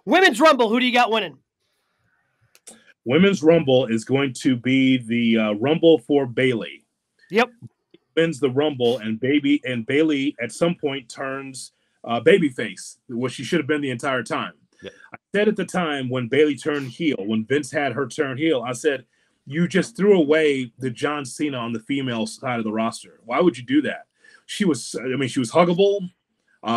Women's Rumble, who do you got winning? Women's Rumble is going to be the Rumble for Bayley. Yep. Wins the Rumble, and Bayley at some point turns babyface, which she should have been the entire time. Yep. I said at the time when Bayley turned heel, when Vince had her turn heel, I said, you just threw away the John Cena on the female side of the roster. Why would you do that? She was huggable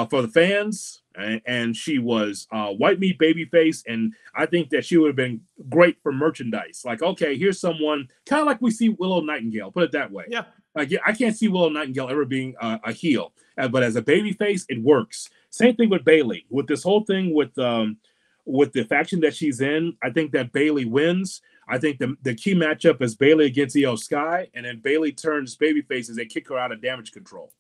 for the fans, and she was white meat babyface, and I think that she would have been great for merchandise. Like, okay, here's someone kind of like we see Willow Nightingale, put it that way. Yeah. Like, I can't see Willow Nightingale ever being a heel, but as a babyface, it works. Same thing with Bayley. With this whole thing with the faction that she's in, I think that Bayley wins. I think the key matchup is Bayley against Io Sky, and then Bayley turns babyface as they kick her out of Damage Control.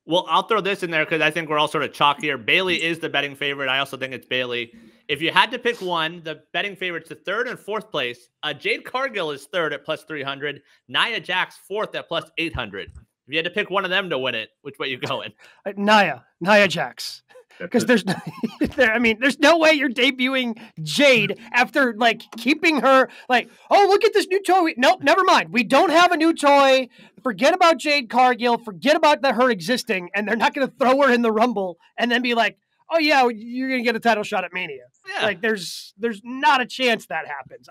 Well, I'll throw this in there because I think we're all sort of chalk here. Bayley is the betting favorite. I also think it's Bayley. If you had to pick one, the betting favorites to third and fourth place, Jade Cargill is third at plus 300. Nia Jax fourth at plus 800. If you had to pick one of them to win it, which way you going? Nia Jax. Because there's no way you're debuting Jade after keeping her oh, look at this new toy. Nope, never mind. We don't have a new toy. Forget about Jade Cargill. Forget about her existing, and they're not going to throw her in the Rumble and then be like, oh yeah, you're going to get a title shot at Mania. Yeah. There's not a chance that happens.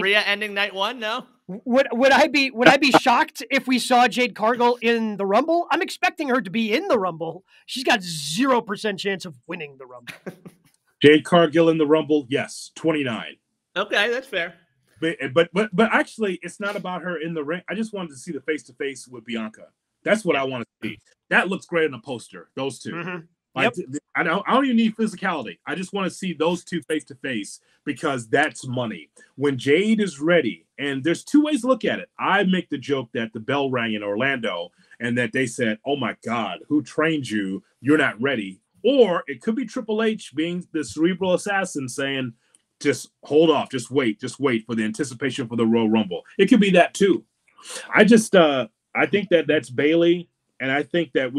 Rhea ending night one? No. Would I be shocked if we saw Jade Cargill in the Rumble? I'm expecting her to be in the Rumble. She's got 0% chance of winning the Rumble. Jade Cargill in the Rumble, yes, 29. Okay, that's fair. But actually, it's not about her in the ring. I just wanted to see the face-to-face with Bianca. That's what I want to see. That looks great in a poster, those two. Mm-hmm. Yep. I don't even need physicality. I just want to see those two face-to-face because that's money. When Jade is ready, and there's two ways to look at it. I make the joke that the bell rang in Orlando and that they said, oh my God, who trained you? You're not ready. Or it could be Triple H being the cerebral assassin saying, just hold off, just wait for the anticipation for the Royal Rumble. It could be that too. I think that's Bayley, and I think that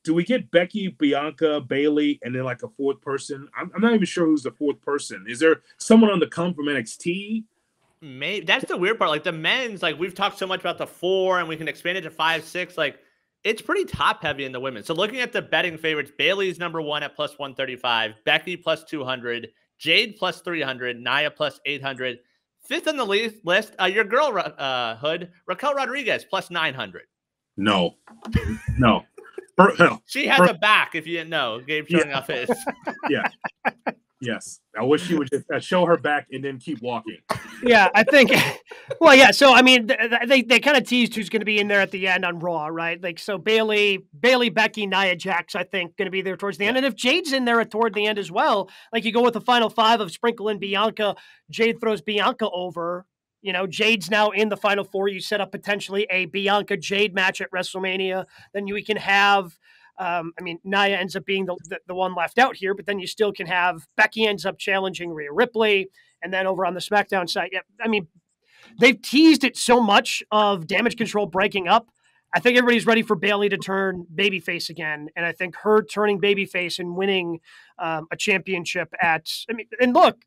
do we get Becky, Bianca, Bayley, and then a fourth person? I'm not even sure who's the fourth person. Is there someone on the come from NXT? Maybe that's the weird part. The men's, we've talked so much about the 4, and we can expand it to 5, 6. It's pretty top heavy in the women. So looking at the betting favorites, Bayley's number 1 at plus 135, Becky plus 200, Jade plus 300, Nia plus 800. Fifth on the list, your girl Hood, Raquel Rodriguez plus 900. No. She has a back, if you didn't know. Gabe showing off his. Yeah. Yes. I wish she would just show her back and then keep walking. Yeah, I think. Well, yeah. So, they kind of teased who's going to be in there at the end on Raw, right? So Bayley, Becky, Nia Jax, I think, going to be there towards the end. And if Jade's in there toward the end as well, you go with the final 5 of Sprinkle and Bianca, Jade throws Bianca over. Jade's now in the final 4. You set up potentially a Bianca Jade match at WrestleMania. Then we can have, Nia ends up being the one left out here, but then you still can have Becky ends up challenging Rhea Ripley. And then over on the SmackDown side, they've teased it so much of Damage Control breaking up. I think everybody's ready for Bayley to turn babyface again. And I think her turning babyface and winning a championship and look,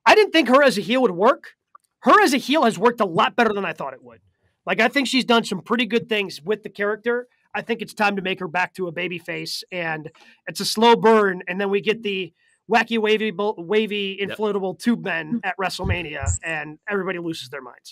I didn't think her as a heel would work. Her as a heel has worked a lot better than I thought it would. I think she's done some pretty good things with the character. I think it's time to make her back to a babyface, and it's a slow burn. And then we get the wacky, wavy, inflatable tube men at WrestleMania, and everybody loses their minds.